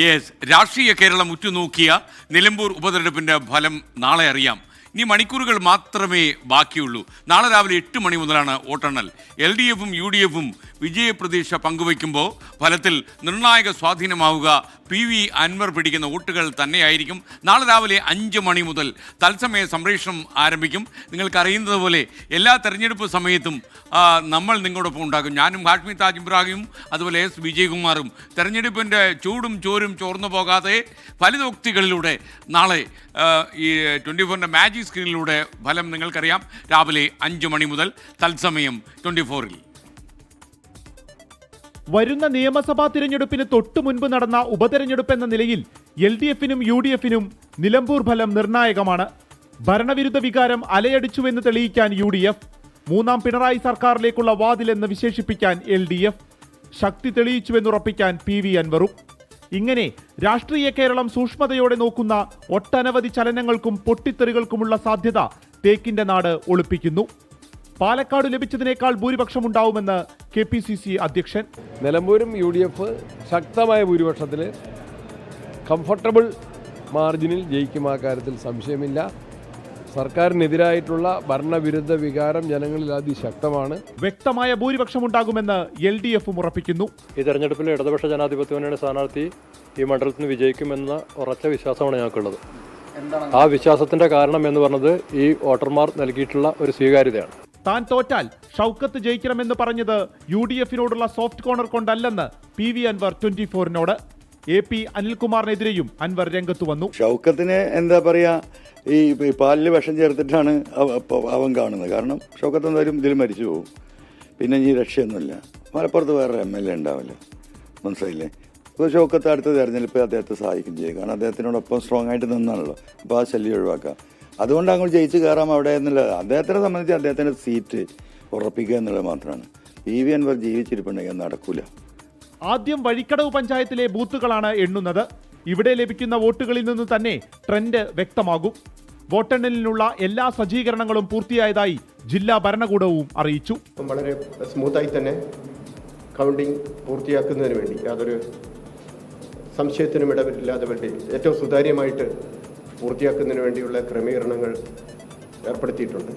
Yes, രാഷ്ട്രീയ കേരളം ഉറ്റുനോക്കിയ നിലമ്പൂർ ഉപതെരഞ്ഞെടുപ്പിന്റെ ഫലം നാളെ അറിയാം. ഇനി മണിക്കൂറുകൾ മാത്രമേ ബാക്കിയുള്ളൂ. നാളെ രാവിലെ 8 മണി മുതലാണ് വോട്ടെണ്ണൽ. LDFും UDFും വിജയപ്രതീക്ഷ പങ്കുവയ്ക്കുമ്പോൾ ഫലത്തിൽ നിർണായക സ്വാധീനമാവുക PV അൻവർ പിടിക്കുന്ന വോട്ടുകൾ തന്നെയായിരിക്കും. നാളെ രാവിലെ 5 മണി മുതൽ തത്സമയ സംപ്രേഷണം ആരംഭിക്കും. നിങ്ങൾക്കറിയുന്നത് പോലെ എല്ലാ തെരഞ്ഞെടുപ്പ് സമയത്തും നമ്മൾ നിങ്ങളോടൊപ്പം ഉണ്ടാകും. ഞാനും ഹാഷ്മി താജ് ഇബ്രാഹിമും അതുപോലെ S വിജയകുമാറും തെരഞ്ഞെടുപ്പിൻ്റെ ചൂടും ചോരും ചോർന്നു പോകാതെ ഫലിതോക്തികളിലൂടെ നാളെ ഈ 24ൻ്റെ മാജിക് സ്ക്രീനിലൂടെ ഫലം നിങ്ങൾക്കറിയാം. രാവിലെ 5 മണി മുതൽ തത്സമയം 24-ൽ. വരുന്ന നിയമസഭാ തിരഞ്ഞെടുപ്പിന് തൊട്ടു മുൻപ് നടന്ന ഉപതെരഞ്ഞെടുപ്പ് എന്ന നിലയിൽ LDFനും UDFനും നിലമ്പൂർ ഫലം നിർണായകമാണ്. ഭരണവിരുദ്ധ വികാരം അലയടിച്ചുവെന്ന് തെളിയിക്കാൻ UDF, മൂന്നാം പിണറായി സർക്കാരിലേക്കുള്ള വാതിലെന്ന് വിശേഷിപ്പിക്കാൻ LDF, ശക്തി തെളിയിച്ചുവെന്നുറപ്പിക്കാൻ PV അൻവറും. ഇങ്ങനെ രാഷ്ട്രീയ കേരളം സൂക്ഷ്മതയോടെ നോക്കുന്ന ഒട്ടനവധി ചലനങ്ങൾക്കും പൊട്ടിത്തെറികൾക്കുമുള്ള സാധ്യത തേക്കിന്റെ നാട് ഒളിപ്പിക്കുന്നു. പാലക്കാട് ലഭിച്ചതിനേക്കാൾ ഭൂരിപക്ഷമുണ്ടാവുമെന്ന് KPCC അധ്യക്ഷൻ. നിലമ്പൂരും UDF ശക്തമായ ഭൂരിപക്ഷത്തിൽ കംഫർട്ടബിൾ മാർജിനിൽ ജയിക്കും. ആ കാര്യത്തിൽ സംശയമില്ല. സർക്കാരിനെതിരായിട്ടുള്ള ഭരണവിരുദ്ധ വികാരം ജനങ്ങളിൽ അതിശക്തമാണ്. വ്യക്തമായ ഭൂരിപക്ഷമുണ്ടാകുമെന്ന് LDFും ഉറപ്പിക്കുന്നു. ഈ തെരഞ്ഞെടുപ്പിൽ ഇടതുപക്ഷ ജനാധിപത്യ മുന്നണി സ്ഥാനാർത്ഥി ഈ മണ്ഡലത്തിൽ നിന്ന് വിജയിക്കുമെന്ന ഉറച്ച വിശ്വാസമാണ് ഞങ്ങൾക്കുള്ളത്. ആ വിശ്വാസത്തിന്റെ കാരണം എന്ന് പറഞ്ഞത് ഈ വോട്ടർമാർ നൽകിയിട്ടുള്ള ഒരു സ്വീകാര്യതയാണ്. താൻ തോറ്റാൽ ഷൗക്കത്ത് ജയിക്കണമെന്ന് പറഞ്ഞത് UDFനോടുള്ള സോഫ്റ്റ് കോർണർ കൊണ്ടല്ലെന്ന് PV അൻവർ 24നോട്. AP അനിൽകുമാറിനെതിരെയും അൻവർ രംഗത്തു വന്നു. ഷൗക്കത്തിന് എന്താ പറയാ, ഈ പാലിൽ വിഷം ചേർത്തിട്ടാണ് അവൻ കാണുന്നത്. കാരണം ഷൗക്കത്ത് എന്തായാലും ഇതിൽ മരിച്ചു പോകും. പിന്നെ ഈ രക്ഷയൊന്നുമില്ല. മലപ്പുറത്ത് വേറെ MLA ഉണ്ടാവില്ല. മനസ്സിലായില്ലേ? ഇപ്പോൾ ഷൗക്കത്ത് അടുത്ത തെരഞ്ഞെടുപ്പ് അദ്ദേഹത്തെ സഹായിക്കും ചെയ്യും. കാരണം അദ്ദേഹത്തിനോടൊപ്പം സ്ട്രോങ് ആയിട്ട് നിന്നാണല്ലോ. അപ്പോൾ ആ ശല്യം ഒഴിവാക്കാം. അതുകൊണ്ട് അങ്ങോട്ട് ജയിച്ച് കയറാം അവിടെ എന്നുള്ളത്. അദ്ദേഹത്തിനെ സംബന്ധിച്ച് അദ്ദേഹത്തിൻ്റെ സീറ്റ് ഉറപ്പിക്കുക എന്നുള്ളത് മാത്രമാണ്. PV അൻവർ ജീവിച്ചിരിപ്പുണ്ടെങ്കിൽ നടക്കൂല. ആദ്യം വഴിക്കടവ് പഞ്ചായത്തിലെ ബൂത്തുകളാണ് എണ്ണുന്നത്. ഇവിടെ ലഭിക്കുന്ന വോട്ടുകളിൽ നിന്ന് തന്നെ ട്രെൻഡ് വ്യക്തമാകും. വോട്ടെണ്ണലിനുള്ള എല്ലാ സജ്ജീകരണങ്ങളും പൂർത്തിയായതായി ജില്ലാ ഭരണകൂടവും അറിയിച്ചു. വളരെ സ്മൂത്തായി തന്നെ കൗണ്ടിംഗ് പൂർത്തിയാക്കുന്നതിന് വേണ്ടി യാതൊരു സംശയത്തിനും ഇടവില്ലാതെ വേണ്ടി ഏറ്റവും സുതാര്യമായിട്ട് പൂർത്തിയാക്കുന്നതിന് വേണ്ടിയുള്ള ക്രമീകരണങ്ങൾ ഏർപ്പെടുത്തിയിട്ടുണ്ട്.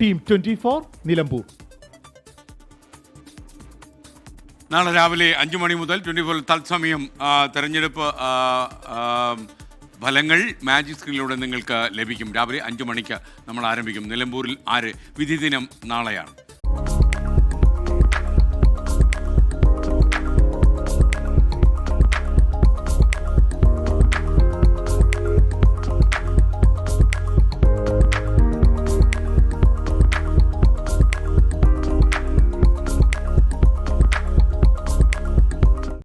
ടീം 24 നിലമ്പൂർ. നാളെ രാവിലെ 5 മണി മുതൽ 24 തത്സമയം തെരഞ്ഞെടുപ്പ് ഫലങ്ങൾ മാജിക് സ്ക്രീനിലൂടെ നിങ്ങൾക്ക് ലഭിക്കും. രാവിലെ 5 മണിക്ക് നമ്മൾ ആരംഭിക്കും. നിലമ്പൂരിൽ 6 വിധി ദിനം നാളെയാണ്.